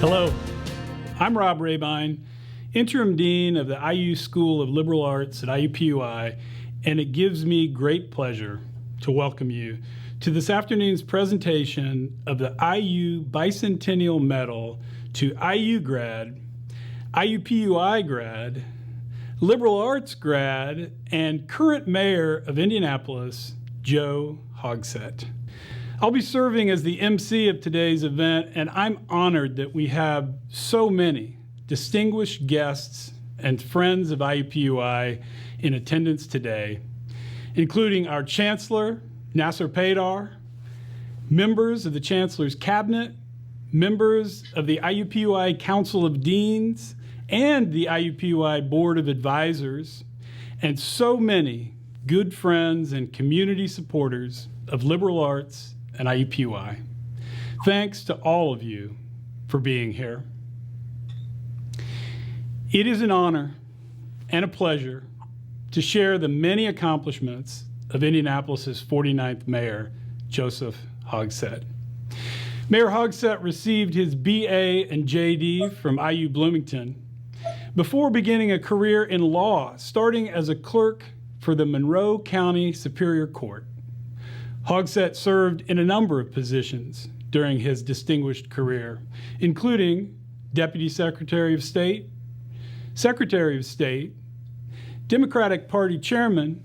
Hello, I'm Rob Rebein, Interim Dean of the IU School of Liberal Arts at IUPUI, and it gives me great pleasure to welcome you to this afternoon's presentation of the IU Bicentennial Medal to IU grad, IUPUI grad, Liberal Arts grad, and current Mayor of Indianapolis, Joe Hogsett. I'll be serving as the MC of today's event, and I'm honored that we have so many distinguished guests and friends of IUPUI in attendance today, including our Chancellor, Nasser Paydar, members of the Chancellor's Cabinet, members of the IUPUI Council of Deans, and the IUPUI Board of Advisors, and so many good friends and community supporters of liberal arts and IUPUI. Thanks to all of you for being here. It is an honor and a pleasure to share the many accomplishments of Indianapolis's 49th Mayor, Joseph Hogsett. Mayor Hogsett received his BA and JD from IU Bloomington before beginning a career in law, starting as a clerk for the Monroe County Superior Court. Hogsett served in a number of positions during his distinguished career, including Deputy Secretary of State, Secretary of State, Democratic Party Chairman,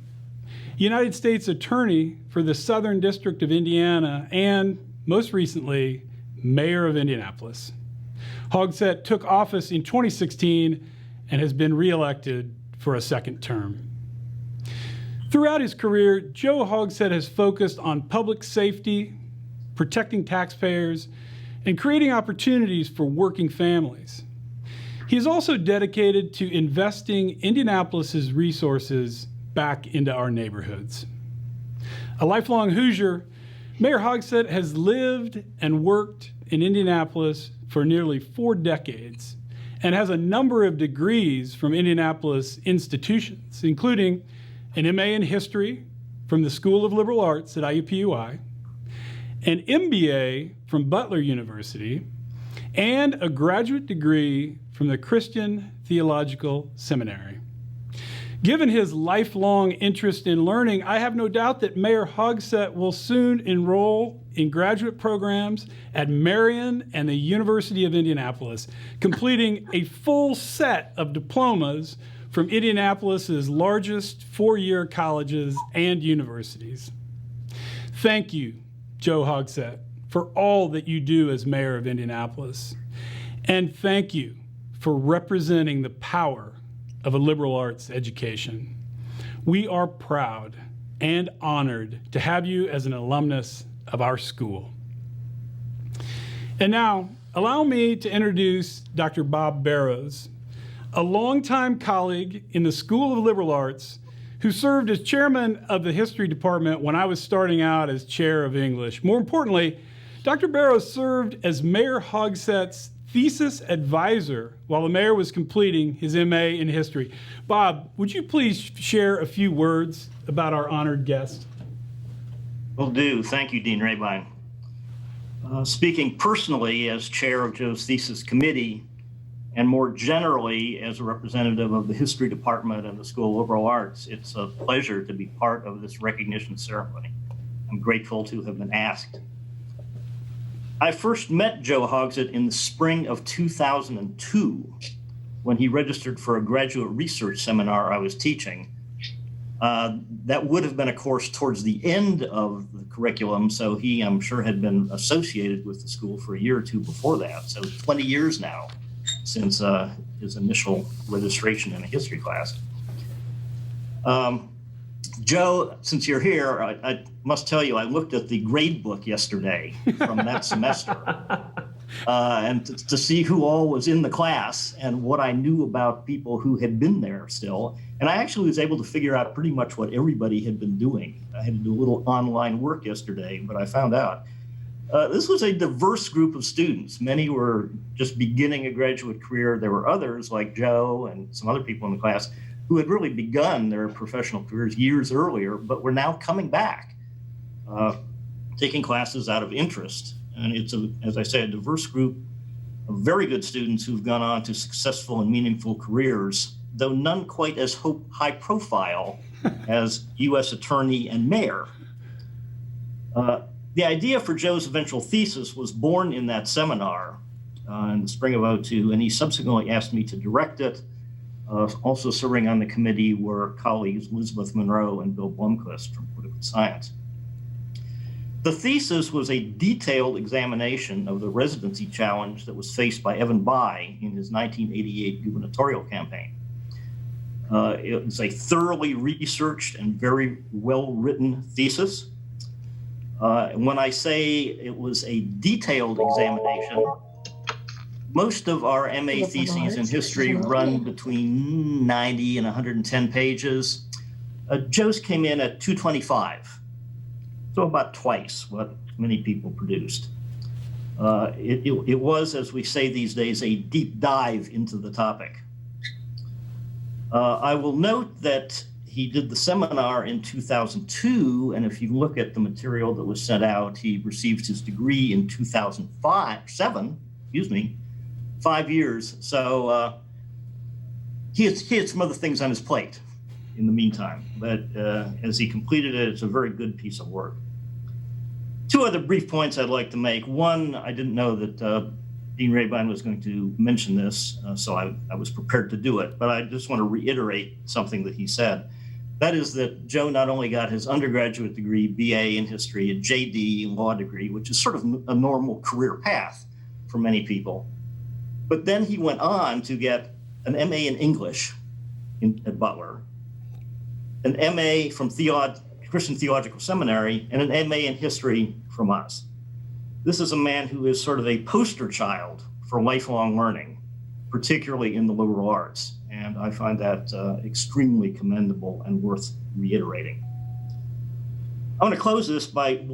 United States Attorney for the Southern District of Indiana, and most recently, Mayor of Indianapolis. Hogsett took office in 2016 and has been reelected for a second term. Throughout his career, Joe Hogsett has focused on public safety, protecting taxpayers, and creating opportunities for working families. He is also dedicated to investing Indianapolis's resources back into our neighborhoods. A lifelong Hoosier, Mayor Hogsett has lived and worked in Indianapolis for nearly 4 decades and has a number of degrees from Indianapolis institutions, including an MA in History from the School of Liberal Arts at IUPUI, an MBA from Butler University, and a graduate degree from the Christian Theological Seminary. Given his lifelong interest in learning, I have no doubt that Mayor Hogsett will soon enroll in graduate programs at Marian and the University of Indianapolis, completing a full set of diplomas from Indianapolis's largest 4-year colleges and universities. Thank you, Joe Hogsett, for all that you do as Mayor of Indianapolis. And thank you for representing the power of a liberal arts education. We are proud and honored to have you as an alumnus of our school. And now, allow me to introduce Dr. Bob Barrows, a longtime colleague in the School of Liberal Arts who served as chairman of the history department when I was starting out as chair of English. More importantly, Dr. Barrows served as Mayor Hogsett's thesis advisor while the mayor was completing his MA in history. Bob, would you please share a few words about our honored guest? Will do. Thank you, Dean Rebein. Speaking personally as chair of Joe's thesis committee, and more generally as a representative of the history department and the School of Liberal Arts, it's a pleasure to be part of this recognition ceremony. I'm grateful to have been asked. I first met Joe Hogsett in the spring of 2002 when he registered for a graduate research seminar I was teaching. That would have been a course towards the end of the curriculum, so he, I'm sure, had been associated with the school for a year or two before that, so 20 years now since his initial registration in a history class. Joe, since you're here, I must tell you, I looked at the grade book yesterday from that semester and to see who all was in the class and what I knew about people who had been there still. And I actually was able to figure out pretty much what everybody had been doing. I had to do a little online work yesterday, but I found out. This was a diverse group of students. Many were just beginning a graduate career. There were others like Joe and some other people in the class who had really begun their professional careers years earlier, but were now coming back, taking classes out of interest. And it's, as I say, a diverse group of very good students who've gone on to successful and meaningful careers, though none quite as high profile as U.S. Attorney and Mayor. The idea for Joe's eventual thesis was born in that seminar in the spring of '02, and he subsequently asked me to direct it. Also serving on the committee were colleagues Elizabeth Monroe and Bill Blomquist from Political Science. The thesis was a detailed examination of the residency challenge that was faced by Evan Bayh in his 1988 gubernatorial campaign. It was a thoroughly researched and very well-written thesis. When I say it was a detailed examination, most of our MA theses in history run between 90 and 110 pages. Joe's came in at 225, so about twice what many people produced. It was, as we say these days, a deep dive into the topic. I will note that he did the seminar in 2002, and if you look at the material that was sent out, he received his degree in 2007, 5 years. So he had some other things on his plate in the meantime, but as he completed it, it's a very good piece of work. Two other brief points I'd like to make. One, I didn't know that Dean Rebein was going to mention this, so I was prepared to do it, but I just want to reiterate something that he said. That is that Joe not only got his undergraduate degree, BA in history, a JD law degree, which is sort of a normal career path for many people, but then he went on to get an MA in English at Butler, an MA from Christian Theological Seminary, and an MA in history from us. This is a man who is sort of a poster child for lifelong learning, particularly in the liberal arts. And I find that extremely commendable and worth reiterating. I want to close this by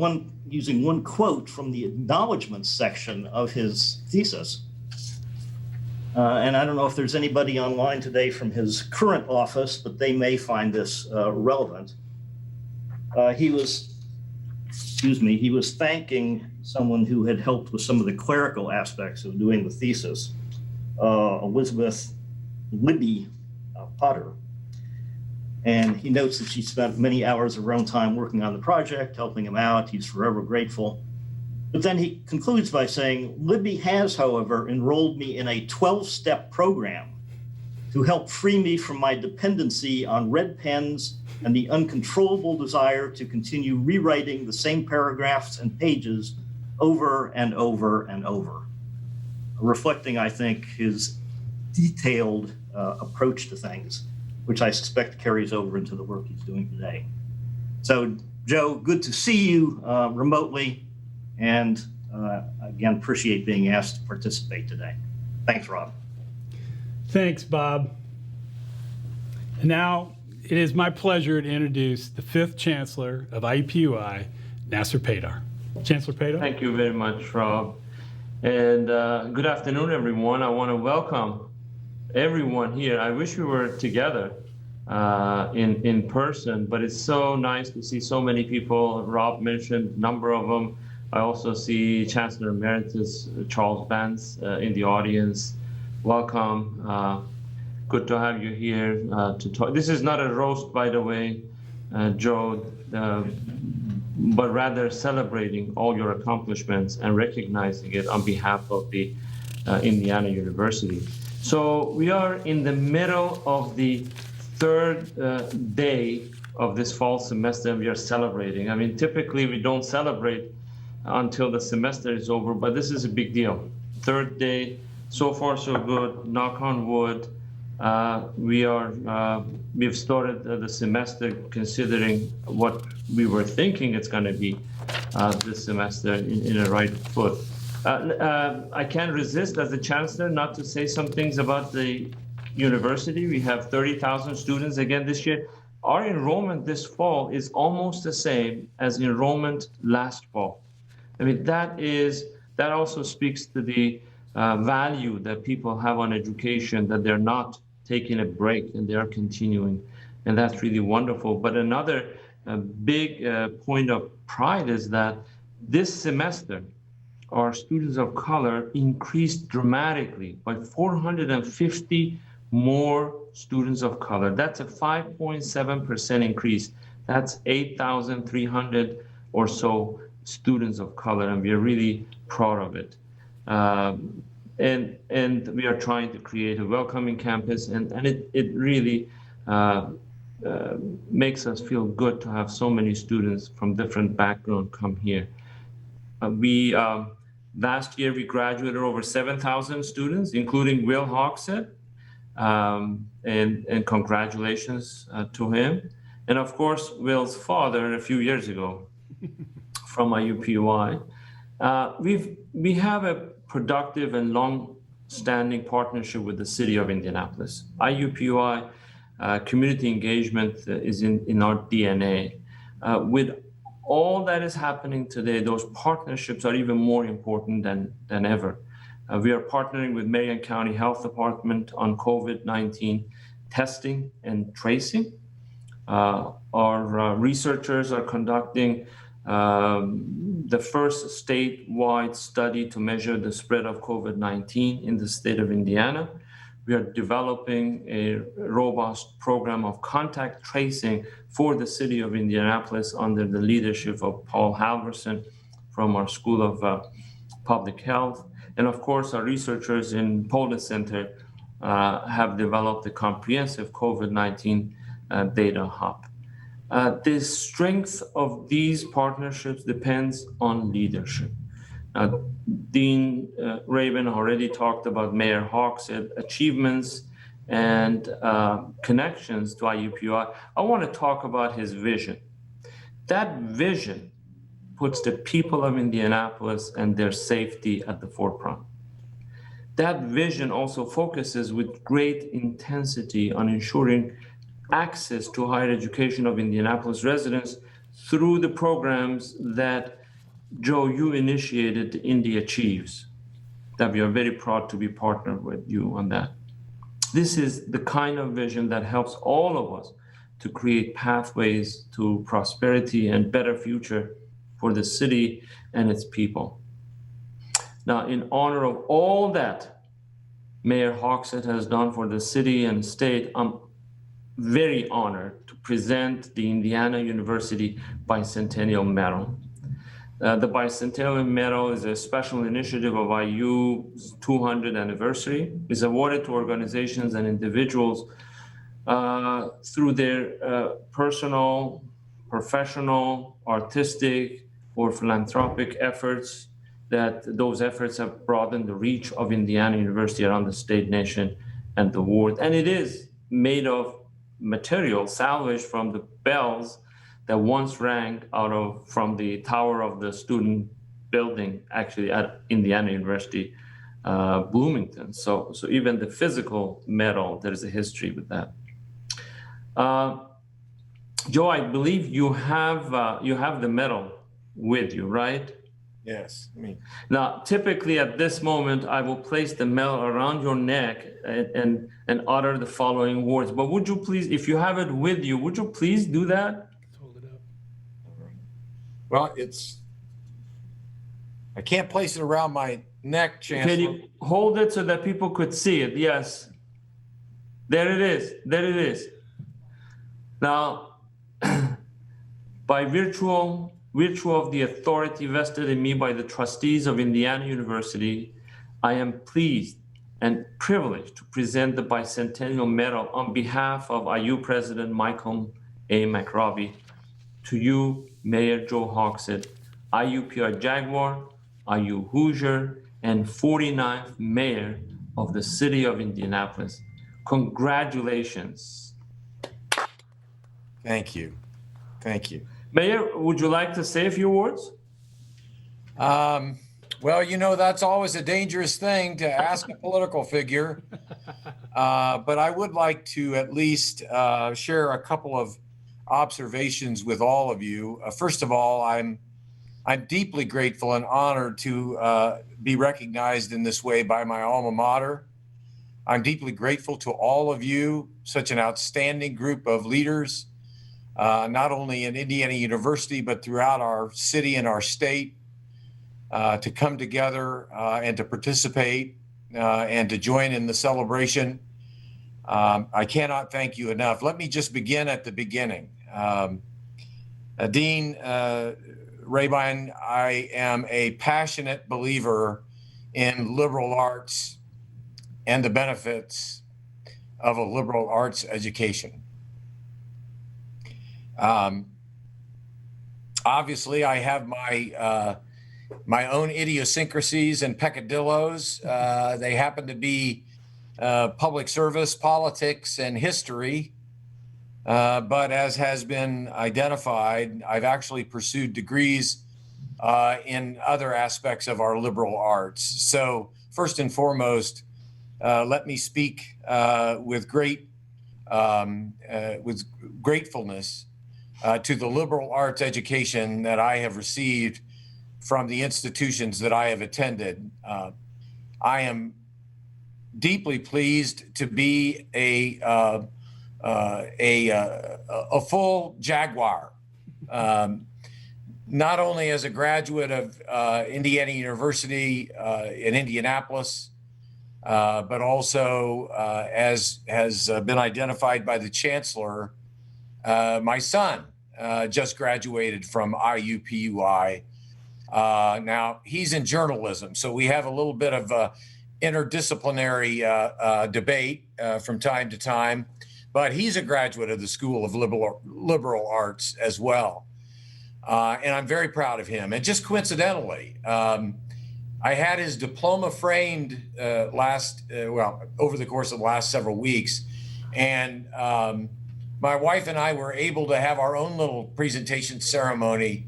using one quote from the acknowledgments section of his thesis. And I don't know if there's anybody online today from his current office, but they may find this relevant. He was thanking someone who had helped with some of the clerical aspects of doing the thesis, Elizabeth Libby Potter. And he notes that she spent many hours of her own time working on the project, helping him out. He's forever grateful. But then he concludes by saying, Libby has, however, enrolled me in a 12-step program to help free me from my dependency on red pens and the uncontrollable desire to continue rewriting the same paragraphs and pages over and over and over, reflecting, I think, his detailed approach to things, which I suspect carries over into the work he's doing today. So, Joe, good to see you remotely, and again, appreciate being asked to participate today. Thanks, Rob. Thanks, Bob. And now it is my pleasure to introduce the 5th Chancellor of IUPUI, Nasser Paydar. Chancellor Paydar. Thank you very much, Rob. And good afternoon, everyone. I want to welcome everyone here. I wish we were together in person, but it's so nice to see so many people. Rob mentioned a number of them. I also see Chancellor Emeritus Charles Vance in the audience. Welcome. Good to have you here to talk. This is not a roast, by the way, Joe, but rather celebrating all your accomplishments and recognizing it on behalf of the Indiana University. So we are in the middle of the 3rd day of this fall semester, and we are celebrating. I mean, typically we don't celebrate until the semester is over, but this is a big deal. 3rd day, so far so good, knock on wood. We've started the semester considering what we were thinking it's going to be this semester in a right foot. I can't resist as a chancellor not to say some things about the university. We have 30,000 students again this year. Our enrollment this fall is almost the same as enrollment last fall. I mean, that also speaks to the value that people have on education, that they're not taking a break and they are continuing. And that's really wonderful. But another big point of pride is that this semester, our students of color increased dramatically by 450 more students of color. That's a 5.7% increase. That's 8,300 or so students of color, and we are really proud of it. And we are trying to create a welcoming campus, and it really makes us feel good to have so many students from different backgrounds come here. Last year we graduated over 7,000 students, including Will Hogsett, and congratulations to him. And of course, Will's father a few years ago from IUPUI. We have a productive and long-standing partnership with the city of Indianapolis. IUPUI community engagement is in our DNA. With all that is happening today, those partnerships are even more important than ever. We are partnering with Marion County Health Department on COVID-19 testing and tracing. Our researchers are conducting the first statewide study to measure the spread of COVID-19 in the state of Indiana. We are developing a robust program of contact tracing for the city of Indianapolis under the leadership of Paul Halverson from our School of Public Health. And of course, our researchers in Polis Center have developed a comprehensive COVID-19 data hub. The strength of these partnerships depends on leadership. Dean Rebein already talked about Mayor Hogsett achievements and connections to IUPUI. I want to talk about his vision. That vision puts the people of Indianapolis and their safety at the forefront. That vision also focuses with great intensity on ensuring access to higher education of Indianapolis residents through the programs that Joe, you initiated Indy Achieves, that we are very proud to be partnered with you on that. This is the kind of vision that helps all of us to create pathways to prosperity and better future for the city and its people. Now, in honor of all that Mayor Hogsett has done for the city and state, I'm very honored to present the Indiana University Bicentennial Medal. The Bicentennial Medal is a special initiative of IU's 200th anniversary. It's awarded to organizations and individuals through their personal, professional, artistic, or philanthropic efforts. That those efforts have broadened the reach of Indiana University around the state, nation, and the world. And it is made of material salvaged from the bells that once rang from the tower of the student building, actually at Indiana University, Bloomington. So even the physical medal, there is a history with that. Joe, I believe you have the medal with you, right? Yes. Now, typically at this moment, I will place the medal around your neck and utter the following words. But would you please, if you have it with you, would you please do that? Well, I can't place it around my neck, Chancellor. Can you hold it so that people could see it? Yes. There it is. There it is. Now, by virtue of the authority vested in me by the trustees of Indiana University, I am pleased and privileged to present the Bicentennial Medal on behalf of IU President Michael A. McRobbie to you, Mayor Joe Hogsett, IUPUI Jaguar, IU Hoosier, and 49th Mayor of the City of Indianapolis. Congratulations. Thank you. Thank you. Mayor, would you like to say a few words? Well, that's always a dangerous thing to ask a political figure. But I would like to at least share a couple of observations with all of you. First of all, I'm deeply grateful and honored to be recognized in this way by my alma mater. I'm deeply grateful to all of you, such an outstanding group of leaders, not only in Indiana University, but throughout our city and our state. to come together and to participate and to join in the celebration. I cannot thank you enough. Let me just begin at the beginning. Dean Rebein, I am a passionate believer in liberal arts and the benefits of a liberal arts education. Obviously, I have my own idiosyncrasies and peccadillos. They happen to be public service, politics, and history. But as has been identified, I've actually pursued degrees in other aspects of our liberal arts. So first and foremost, let me speak with gratefulness to the liberal arts education that I have received from the institutions that I have attended. I am deeply pleased to be a full Jaguar, not only as a graduate of Indiana University in Indianapolis, but also as has been identified by the Chancellor, my son just graduated from IUPUI. Now he's in journalism, so we have a little bit of interdisciplinary debate from time to time, but he's a graduate of the School of Liberal Arts as well. And I'm very proud of him. And just coincidentally, I had his diploma framed over the course of the last several weeks. And my wife and I were able to have our own little presentation ceremony.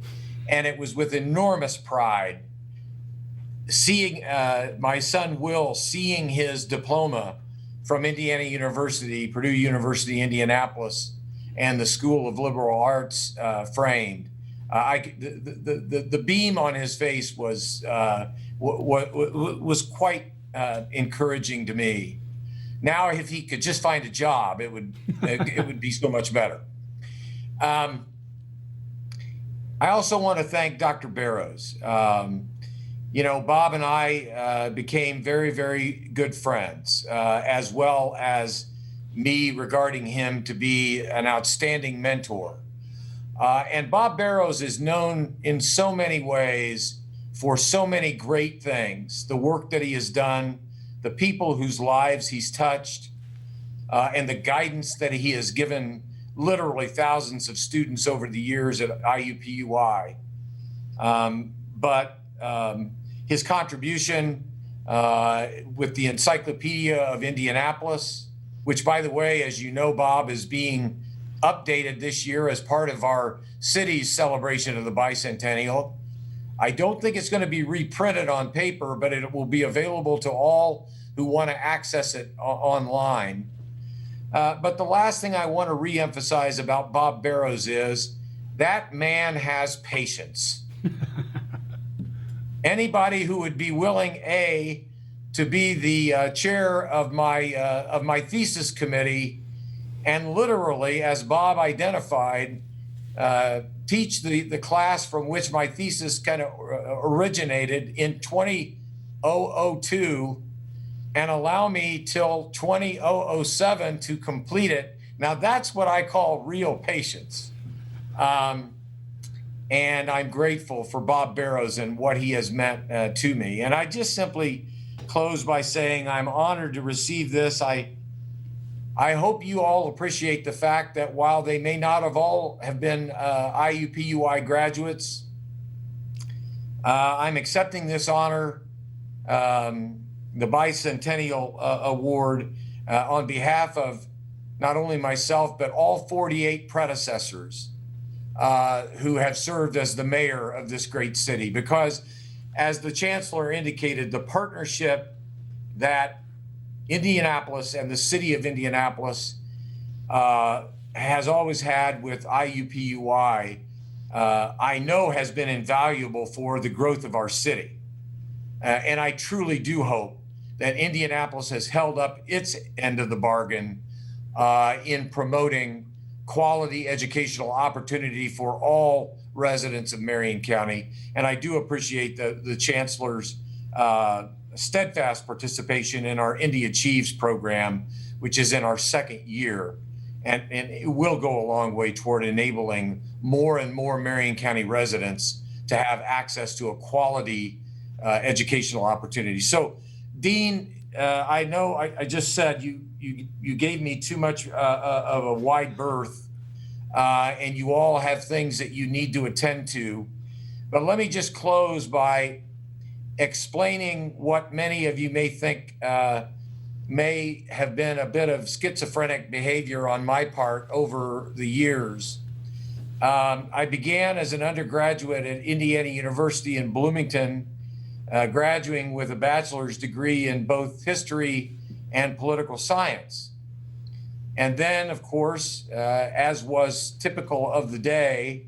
And it was with enormous pride seeing my son Will seeing his diploma from Indiana University, Purdue University, Indianapolis, and the School of Liberal Arts framed. The beam on his face was quite encouraging to me. Now, if he could just find a job, it would be so much better. I also want to thank Dr. Barrows. Bob and I became very, very good friends, as well as me regarding him to be an outstanding mentor. And Bob Barrows is known in so many ways for so many great things, the work that he has done, the people whose lives he's touched, and the guidance that he has given literally thousands of students over the years at IUPUI. But his contribution with the Encyclopedia of Indianapolis, which, by the way, as you know, Bob, is being updated this year as part of our city's celebration of the bicentennial. I don't think it's going to be reprinted on paper, but it will be available to all who want to access it online. But the last thing I want to reemphasize about Bob Barrows is that man has patience. Anybody who would be willing, to be the chair of my thesis committee, and literally, as Bob identified, teach the class from which my thesis kind of originated in 2002, and allow me till 2007 to complete it. Now that's what I call real patience. And I'm grateful for Bob Barrows and what he has meant to me. And I just simply close by saying I'm honored to receive this. I hope you all appreciate the fact that while they may not have been IUPUI graduates, I'm accepting this honor, the Bicentennial Award, on behalf of not only myself, but all 48 predecessors who have served as the mayor of this great city. Because as the Chancellor indicated, the partnership that Indianapolis and the city of Indianapolis has always had with IUPUI, I know has been invaluable for the growth of our city. And I truly do hope that Indianapolis has held up its end of the bargain in promoting quality educational opportunity for all residents of Marion County. And I do appreciate the Chancellor's steadfast participation in our Indy Achieves program, which is in our second year. And it will go a long way toward enabling more and more Marion County residents to have access to a quality educational opportunity. So, Dean, I know I just said you gave me too much of a wide berth, and you all have things that you need to attend to. But let me just close by explaining what many of you may think may have been a bit of schizophrenic behavior on my part over the years. I began as an undergraduate at Indiana University in Bloomington, graduating with a bachelor's degree in both history and political science. And then, of course, as was typical of the day,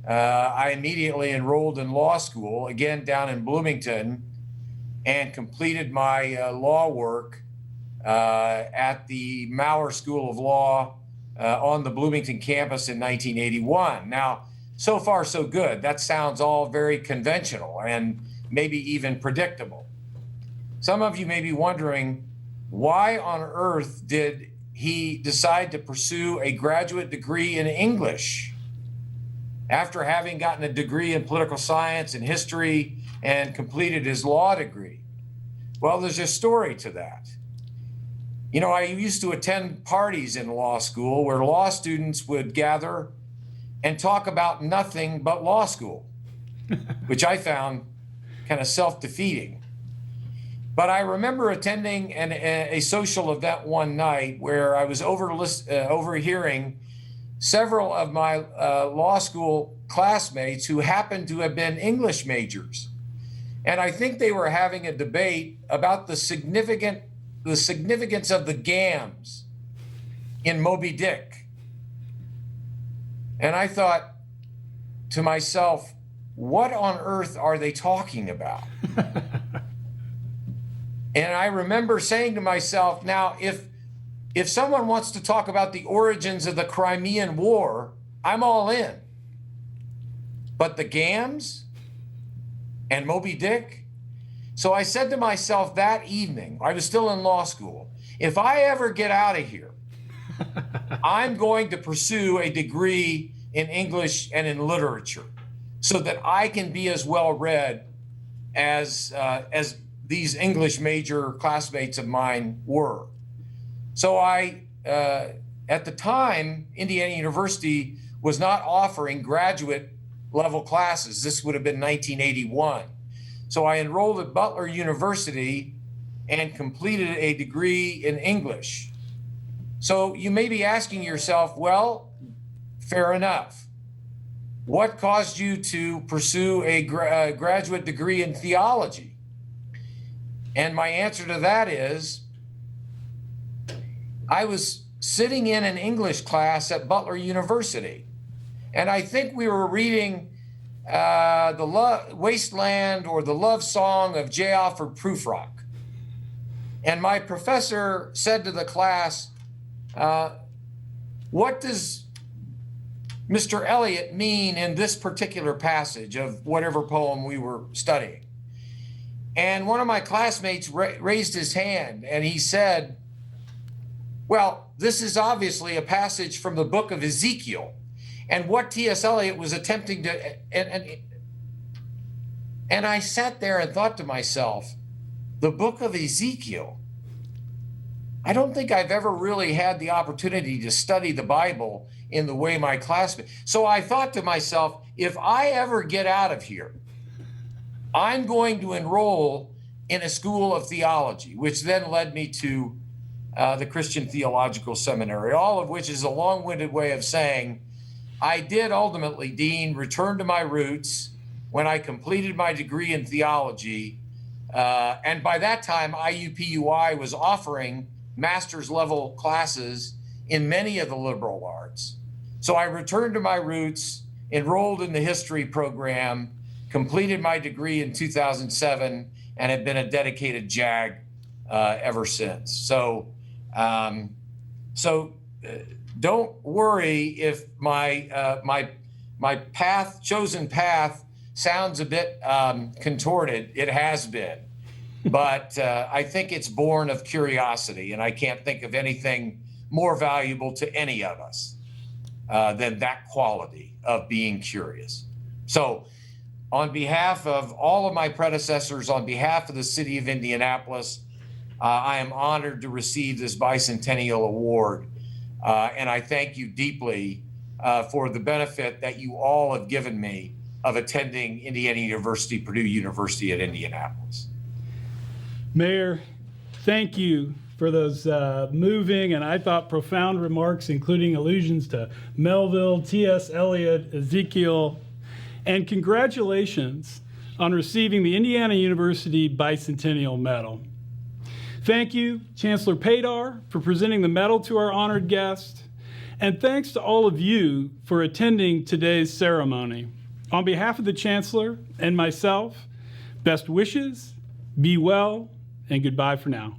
I immediately enrolled in law school, again down in Bloomington, and completed my law work at the Maurer School of Law on the Bloomington campus in 1981. Now, so far so good. That sounds all very conventional and maybe even predictable. Some of you may be wondering, why on earth did he decide to pursue a graduate degree in English after having gotten a degree in political science and history and completed his law degree? Well, there's a story to that. You know, I used to attend parties in law school where law students would gather and talk about nothing but law school, which I found kind of self-defeating. But I remember attending a social event one night where I was overhearing several of my law school classmates who happened to have been English majors. And I think they were having a debate about the significance of the gams in Moby Dick. And I thought to myself, what on earth are they talking about? And I remember saying to myself, now, if someone wants to talk about the origins of the Crimean War, I'm all in. But the gams and Moby Dick? So I said to myself that evening, I was still in law school, if I ever get out of here, I'm going to pursue a degree in English and in literature so that I can be as well read as these English major classmates of mine were. So at the time, Indiana University was not offering graduate level classes. This would have been 1981. So I enrolled at Butler University and completed a degree in English. So you may be asking yourself, well, fair enough. What caused you to pursue a graduate degree in theology? And my answer to that is, I was sitting in an English class at Butler University, and I think we were reading the Wasteland or the Love Song of J. Alfred Prufrock. And my professor said to the class, what does Mr. Eliot mean in this particular passage of whatever poem we were studying? And one of my classmates raised his hand and he said, well, this is obviously a passage from the book of Ezekiel. And what T.S. Eliot was attempting to, and I sat there and thought to myself, the book of Ezekiel. I don't think I've ever really had the opportunity to study the Bible in the way my classmates. So I thought to myself, if I ever get out of here, I'm going to enroll in a school of theology, which then led me to the Christian Theological Seminary, all of which is a long-winded way of saying, I did ultimately, Dean, return to my roots when I completed my degree in theology. And by that time, IUPUI was offering master's level classes in many of the liberal arts. So I returned to my roots, enrolled in the history program, completed my degree in 2007, and have been a dedicated JAG ever since. So don't worry if my my chosen path sounds a bit contorted. It has been, but I think it's born of curiosity, and I can't think of anything more valuable to any of us than that quality of being curious. So on behalf of all of my predecessors, on behalf of the city of Indianapolis, I am honored to receive this bicentennial award. And I thank you deeply for the benefit that you all have given me of attending Indiana University, Purdue University at Indianapolis. Mayor, thank you for those moving and I thought profound remarks, including allusions to Melville, T.S. Eliot, Ezekiel, and congratulations on receiving the Indiana University Bicentennial Medal. Thank you, Chancellor Paydar, for presenting the medal to our honored guest, and thanks to all of you for attending today's ceremony. On behalf of the Chancellor and myself, best wishes, be well, and goodbye for now.